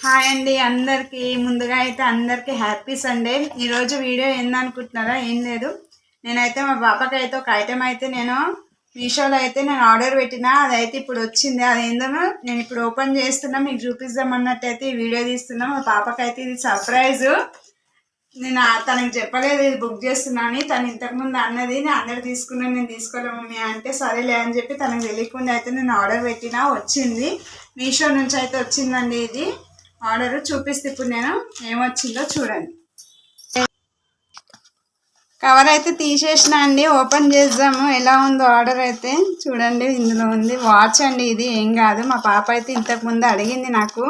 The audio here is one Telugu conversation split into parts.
హాయ్ అండి అందరికీ ముందుగా అయితే అందరికీ హ్యాపీ సండే. ఈరోజు వీడియో ఏందనుకుంటున్నారా? ఏం లేదు, నేనైతే మా పాపకి అయితే ఒక ఐటెం అయితే నేను మీషోలో అయితే నేను ఆర్డర్ పెట్టినా, అదైతే ఇప్పుడు వచ్చింది. అదేందో నేను ఇప్పుడు ఓపెన్ చేస్తున్నా, మీకు చూపిద్దామన్నట్టు అయితే ఈ వీడియో తీస్తున్నా. మా పాపకైతే ఇది సర్ప్రైజు. నేను తనకి చెప్పలేదు ఇది బుక్ చేస్తున్నా అని. తను ఇంతకుముందు అన్నది నేను అందరు తీసుకున్నాను, నేను తీసుకోలే మమ్మీ అంటే సరేలే అని చెప్పి తనకు తెలియకుండా అయితే నేను ఆర్డర్ పెట్టినా, వచ్చింది. మీషో నుంచి అయితే వచ్చిందండి ఇది ఆర్డర్. చూపిస్తే ఇప్పుడు నేను ఏమొచ్చిందో చూడండి. కవర్ అయితే తీసేసిన అండి, ఓపెన్ చేద్దాము ఎలా ఉందో ఆర్డర్ అయితే. చూడండి, ఇందులో ఉంది వాచ్ అండి. ఇది ఏం కాదు, మా పాప అయితే ఇంతకుముందు అడిగింది నాకు,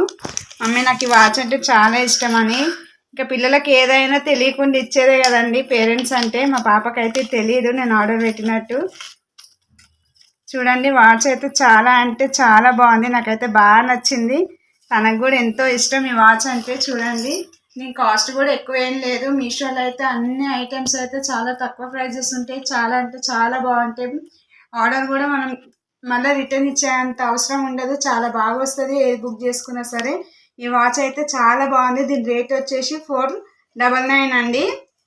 మమ్మీ నాకు ఈ వాచ్ అంటే చాలా ఇష్టం అని. ఇంకా పిల్లలకి ఏదైనా తెలియకుండా ఇచ్చేదే కదండి పేరెంట్స్ అంటే. మా పాపకైతే తెలియదు నేను ఆర్డర్ పెట్టినట్టు. చూడండి, వాచ్ అయితే చాలా అంటే చాలా బాగుంది, నాకైతే బాగా నచ్చింది. తనకు కూడా ఎంతో ఇష్టం ఈ వాచ్ అంటే. చూడండి, దీని కాస్ట్ కూడా ఎక్కువ ఏం లేదు. మీషోలో అయితే అన్ని ఐటమ్స్ అయితే చాలా తక్కువ ప్రైజెస్ ఉంటాయి, చాలా అంటే చాలా బాగుంటాయి. ఆర్డర్ కూడా మనం మళ్ళీ రిటర్న్ ఇచ్చేంత అవసరం ఉండదు, చాలా బాగా వస్తుంది ఏది బుక్ చేసుకున్నా సరే. ఈ వాచ్ అయితే చాలా బాగుంది. దీని రేట్ వచ్చేసి 499 అండి.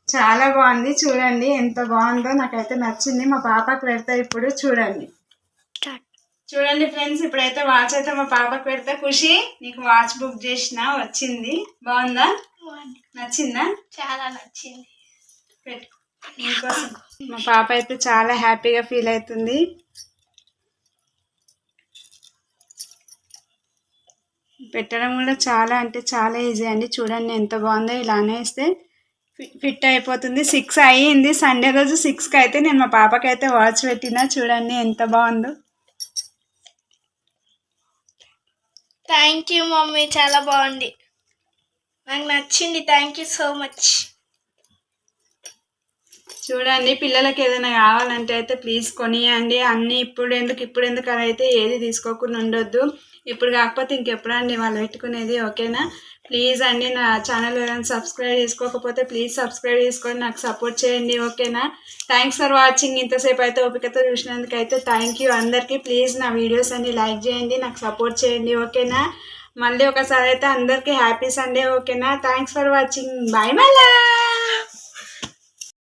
చాలా బాగుంది, చూడండి ఎంత బాగుందో, నాకైతే నచ్చింది. మా పాపకు పెడతా ఇప్పుడు. చూడండి ఫ్రెండ్స్, ఇప్పుడైతే వాచ్ అయితే మా పాపకు పెడతా. ఖుషి, నీకు వాచ్ బుక్ చేసిన, వచ్చింది. బాగుందా? నచ్చిందా? చాలా నచ్చింది. పెట్టు నీకోసం. మా పాప అయితే చాలా హ్యాపీగా ఫీల్ అవుతుంది. పెట్టడం కూడా చాలా అంటే చాలా ఈజీ అండి. చూడండి ఎంత బాగుందో. ఇలానే వేస్తే ఫిట్ అయిపోతుంది. 6 అయ్యింది సండే రోజు. 6కి అయితే నేను మా పాపకైతే వాచ్ పెట్టినా. చూడండి ఎంత బాగుందో. థ్యాంక్ యూ మమ్మీ, చాలా బాగుంది, నాకు నచ్చింది. Thank you so much. చూడండి, పిల్లలకి ఏదైనా కావాలంటే అయితే ప్లీజ్ కొనియండి. అన్నీ ఇప్పుడు ఎందుకు అని అయితే ఏది తీసుకోకుండా ఉండొద్దు. ఇప్పుడు కాకపోతే ఇంకెప్పుడండి వాళ్ళు పెట్టుకునేది, ఓకేనా? ప్లీజ్ అండి, నా ఛానల్ ఏదైనా సబ్స్క్రైబ్ చేసుకోకపోతే ప్లీజ్ సబ్స్క్రైబ్ చేసుకొని నాకు సపోర్ట్ చేయండి, ఓకేనా? Thanks for watching. ఇంతసేపు అయితే ఓపికతో చూసినందుకు అయితే థ్యాంక్ యూ అందరికీ. ప్లీజ్ నా వీడియోస్ అన్ని లైక్ చేయండి, నాకు సపోర్ట్ చేయండి, ఓకేనా? మళ్ళీ ఒకసారి అయితే అందరికీ హ్యాపీ సండే, ఓకేనా? Thanks for watching. బాయ్ మళ్ళా.